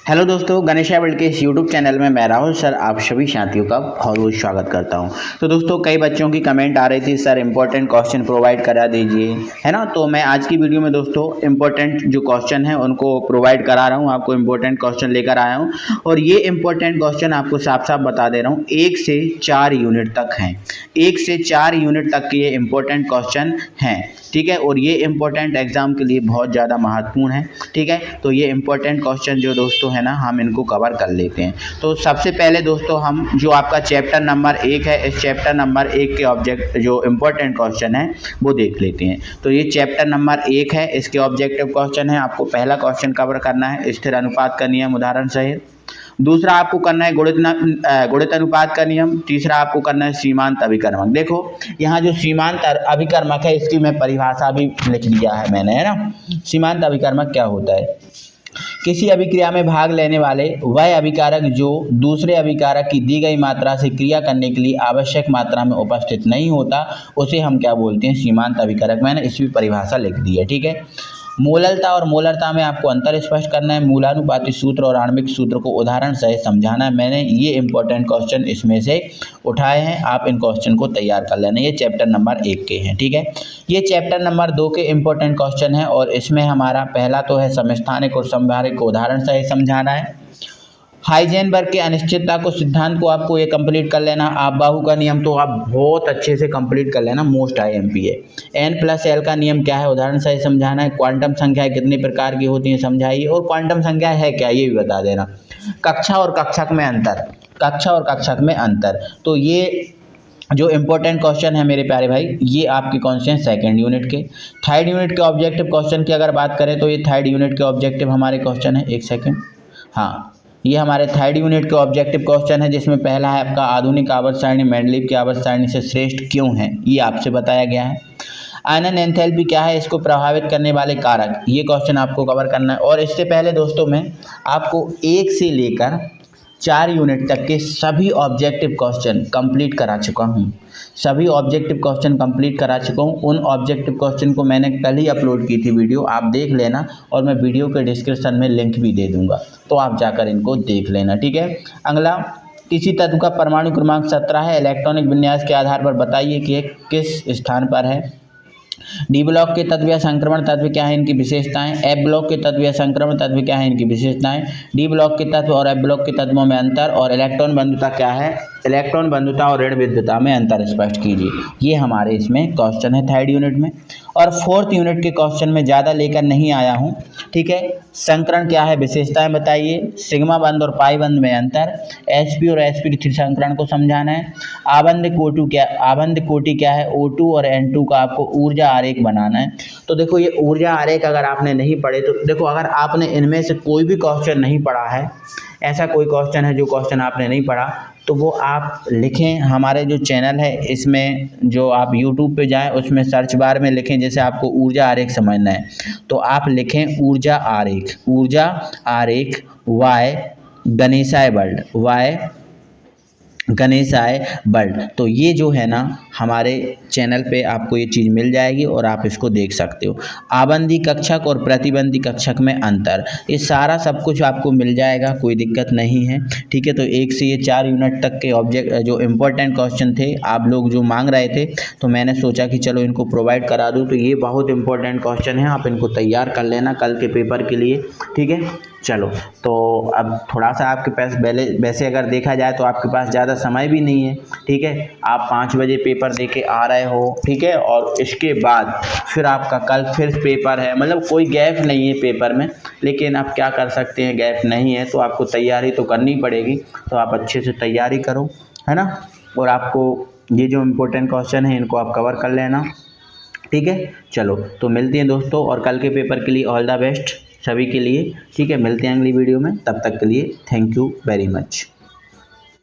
Hello दोस्तों, Ganesha world के इस यूट्यूब चैनल में मैं राहुल सर आप सभी साथियों का बहुत बहुत स्वागत करता हूं। तो दोस्तों, कई बच्चों की कमेंट आ रही थी सर इंपॉर्टेंट क्वेश्चन प्रोवाइड करा दीजिए, है ना। तो मैं आज की वीडियो में दोस्तों इंपॉर्टेंट जो क्वेश्चन है उनको प्रोवाइड करा रहा हूं, आपको इंपॉर्टेंट क्वेश्चन लेकर आया हूं। और ये इंपॉर्टेंट क्वेश्चन आपको साफ साफ बता दे रहा हूँ, 1 से 4 यूनिट तक हैं। 1 से 4 यूनिट तक के ये इंपॉर्टेंट क्वेश्चन हैं, ठीक है। और ये इंपॉर्टेंट एग्जाम के लिए बहुत ज़्यादा महत्वपूर्ण है, ठीक है। तो ये इंपॉर्टेंट क्वेश्चन जो दोस्तों है ना, हम इनको कवर कर लेते हैं। तो सबसे पहले दोस्तों हम जो आपका चैप्टर नंबर 1 है, इस चैप्टर नंबर 1 के ऑब्जेक्ट जो इंपॉर्टेंट क्वेश्चन है वो देख लेते हैं। तो ये चैप्टर नंबर 1 है, इसके ऑब्जेक्टिव क्वेश्चन है। आपको पहला क्वेश्चन कवर करना है स्थिर अनुपात का नियम उदाहरण सहित। दूसरा आपको करना है गुणित अनुपात का नियम। तीसरा आपको करना है सीमांत अभिकर्मक। देखो यहाँ जो सीमांत अभिकर्मक है इसकी मैं परिभाषा भी लिख दिया है मैंने, है ना। सीमांत अभिकर्मक क्या होता है? किसी अभिक्रिया में भाग लेने वाले वह अभिकारक जो दूसरे अभिकारक की दी गई मात्रा से क्रिया करने के लिए आवश्यक मात्रा में उपस्थित नहीं होता, उसे हम क्या बोलते हैं? सीमांत अभिकारक। मैंने इसकी परिभाषा लिख दी है, ठीक है। मोललता और मोलरता में आपको अंतर स्पष्ट करना है। मूलानुपाती सूत्र और आणविक सूत्र को उदाहरण सहित समझाना है। मैंने ये इंपॉर्टेंट क्वेश्चन इसमें से उठाए हैं, आप इन क्वेश्चन को तैयार कर लेना। ये चैप्टर नंबर 1 के हैं, ठीक है। ये चैप्टर नंबर 2 के इंपॉर्टेंट क्वेश्चन है और इसमें हमारा पहला तो है समस्थानिक और समभारिक को उदाहरण सहित समझाना है। हाइजेनबर्ग के अनिश्चितता को सिद्धांत को आपको ये कंप्लीट कर लेना। आप बाहु का नियम तो आप बहुत अच्छे से कंप्लीट कर लेना, मोस्ट IMP है। N+L का नियम क्या है उदाहरण से समझाना है। क्वांटम संख्याएं कितनी प्रकार की होती हैं समझाइए, और क्वांटम संख्या है क्या ये भी बता देना। कक्षा और कक्षक में अंतर, कक्षा और कक्षक में अंतर। तो ये जो इंपॉर्टेंट क्वेश्चन है मेरे प्यारे भाई, ये आपके कौन से हैं? सेकंड यूनिट के। थर्ड यूनिट के ऑब्जेक्टिव क्वेश्चन की अगर बात करें तो ये थर्ड यूनिट के ऑब्जेक्टिव हमारे क्वेश्चन है। एक सेकेंड, हाँ, ये हमारे थर्ड यूनिट के ऑब्जेक्टिव क्वेश्चन है, जिसमें पहला है आपका आधुनिक आवर्त सारणी मेंडलीव की आवर्त सारणी से श्रेष्ठ क्यों है, ये आपसे बताया गया है। आयनन एंथैल्पी क्या है, इसको प्रभावित करने वाले कारक, ये क्वेश्चन आपको कवर करना है। और इससे पहले दोस्तों मैं आपको 1 से लेकर 4 यूनिट तक के सभी ऑब्जेक्टिव क्वेश्चन कंप्लीट करा चुका हूँ। सभी ऑब्जेक्टिव क्वेश्चन कंप्लीट करा चुका हूँ। उन ऑब्जेक्टिव क्वेश्चन को मैंने कल ही अपलोड की थी वीडियो, आप देख लेना। और मैं वीडियो के डिस्क्रिप्शन में लिंक भी दे दूंगा, तो आप जाकर इनको देख लेना, ठीक है। अगला, किसी तत्व का परमाणु क्रमांक 17 है। इलेक्ट्रॉनिक विन्यास के आधार पर बताइए कि यह किस स्थान पर है। डी ब्लॉक के तत्व या संक्रमण तत्व क्या है, इनकी विशेषताएं। एफ ब्लॉक के तत्व या संक्रमण तत्व क्या है, इनकी विशेषताएं। डी ब्लॉक के तत्व और एफ ब्लॉक के तत्वों में अंतर। और इलेक्ट्रॉन बंधुता क्या है, इलेक्ट्रॉन बंधुता और ऋण विद्युता में अंतर स्पष्ट कीजिए। ये हमारे इसमें क्वेश्चन है थर्ड यूनिट में। और फोर्थ यूनिट के क्वेश्चन में ज़्यादा लेकर नहीं आया हूँ, ठीक है। संकरण क्या है, विशेषताएं बताइए। सिग्मा बंध और पाई बंध में अंतर। sp और sp3 संकरण को समझाना है। आबंध कोटि क्या है, O2 और N2 का आपको ऊर्जा आरेख बनाना है। तो देखो ये ऊर्जा आरेख अगर आपने नहीं पढ़े तो देखो, अगर आपने इनमें से कोई भी क्वेश्चन नहीं पढ़ा है, ऐसा कोई क्वेश्चन है जो क्वेश्चन आपने नहीं पढ़ा, तो वो आप लिखें। हमारे जो चैनल है इसमें जो आप YouTube पे जाएं, उसमें सर्च बार में लिखें, जैसे आपको ऊर्जा आरेख समझना है तो आप लिखें ऊर्जा आरेख वाय गणेशाय बल्ड। तो ये जो है ना, हमारे चैनल पे आपको ये चीज़ मिल जाएगी और आप इसको देख सकते हो। आबंधी कक्षक और प्रतिबंधी कक्षक में अंतर, ये सारा सब कुछ आपको मिल जाएगा, कोई दिक्कत नहीं है, ठीक है। तो 1 से ये 4 यूनिट तक के ऑब्जेक्ट जो इंपॉर्टेंट क्वेश्चन थे, आप लोग जो मांग रहे थे, तो मैंने सोचा कि चलो इनको प्रोवाइड करा दूँ। तो ये बहुत इंपॉर्टेंट क्वेश्चन है, आप इनको तैयार कर लेना कल के पेपर के लिए, ठीक है। चलो, तो अब थोड़ा सा आपके पास वैसे अगर देखा जाए तो आपके पास ज़्यादा समय भी नहीं है, ठीक है। आप 5 बजे पेपर दे के आ रहे हो, ठीक है, और इसके बाद फिर आपका कल फिर पेपर है, मतलब कोई गैप नहीं है पेपर में। लेकिन आप क्या कर सकते हैं, गैप नहीं है तो आपको तैयारी तो करनी पड़ेगी। तो आप अच्छे से तैयारी करो, है ना। और आपको ये जो इम्पोर्टेंट क्वेश्चन है इनको आप कवर कर लेना, ठीक है। चलो, तो मिलते हैं दोस्तों, और कल के पेपर के लिए ऑल द बेस्ट सभी के लिए, ठीक है। मिलते हैं अगली वीडियो में, तब तक के लिए थैंक यू वेरी मच।